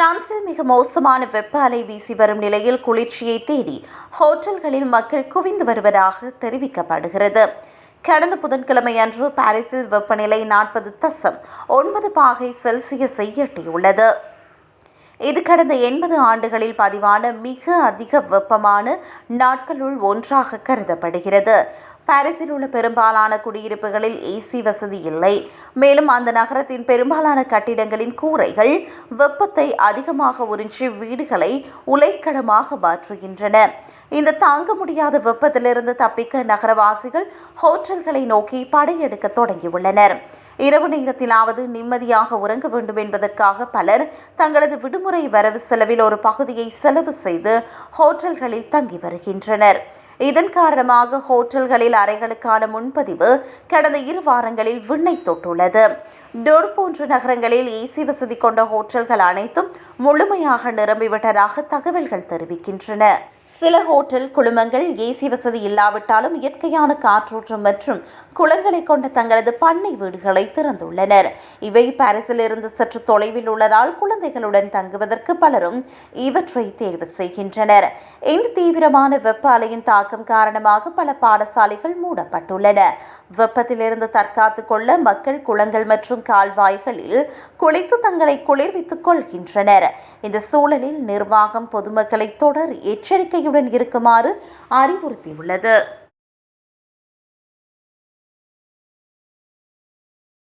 பிரான்சில் மிக மோசமான வெப்ப அலை வீசி வரும் நிலையில் குளிர்ச்சியை தேடி ஹோட்டல்களில் மக்கள் குவிந்து வருவதாக தெரிவிக்கப்படுகிறது. கடந்த புதன்கிழமை அன்று பாரிஸில் வெப்பநிலை 40.9 பாகை செல்சியஸை எட்டியுள்ளது. இது கடந்த 80 ஆண்டுகளில் பதிவான மிக அதிக வெப்பமான நாட்களுள் ஒன்றாக கருதப்படுகிறது. பாரிஸில் உள்ள பெரும்பாலான குடியிருப்புகளில் ஏசி வசதி இல்லை. மேலும் அந்த நகரத்தின் பெரும்பாலான கட்டிடங்களின் கூரைகள் வெப்பத்தை அதிகமாக உறிஞ்சி வீடுகளை உலைக்களமாக மாற்றுகின்றன. இந்த தாங்க முடியாத வெப்பத்திலிருந்து தப்பிக்க நகரவாசிகள் ஹோட்டல்களை நோக்கி படையெடுக்க தொடங்கியுள்ளனர். இரவு நேரத்திலாவது நிம்மதியாக உறங்க வேண்டும் என்பதற்காக பலர் தங்களது விடுமுறை வரவு செலவில் ஒரு பகுதியை செலவு செய்து ஹோட்டல்களில் தங்கி வருகின்றனர். இதன் காரணமாக ஹோட்டல்களில் அறைகளுக்கான முன்பதிவு கடந்த 2 வாரங்களில் விண்ணை தொட்டுள்ளது. டோர் போன்ற நகரங்களில் ஏசி வசதி கொண்ட ஹோட்டல்கள் அனைத்தும் முழுமையாக நிரம்பிவிட்டதாக தகவல்கள் தெரிவிக்கின்றன. சில ஹோட்டல் குழுமங்கள் ஏசி வசதி இல்லாவிட்டாலும் இயற்கையான காற்றோட்டம் மற்றும் குளங்களை கொண்ட தங்களது பண்ணை வீடுகளை திறந்துள்ளனர். இவை பாரிஸில் இருந்து சற்று தொலைவில் உள்ளதால் குழந்தைகளுடன் தங்குவதற்கு பலரும் இவற்றை தேர்வு செய்கின்றனர். இந்த தீவிரமான வெப்ப அலையின் தாக்கம் காரணமாக பல பாடசாலைகள் மூடப்பட்டுள்ளன. வெப்பத்திலிருந்து தற்காத்துக் கொள்ள மக்கள் குளங்கள் மற்றும் கால்வாய்களில் குளித்து தங்களை குளிர்வித்துக் கொள்கின்றனர். இந்த சூழலில் நிர்வாகம் பொதுமக்களை தொடர் எச்சரிக்கையுடன் இருக்குமாறு அறிவுறுத்தியுள்ளது.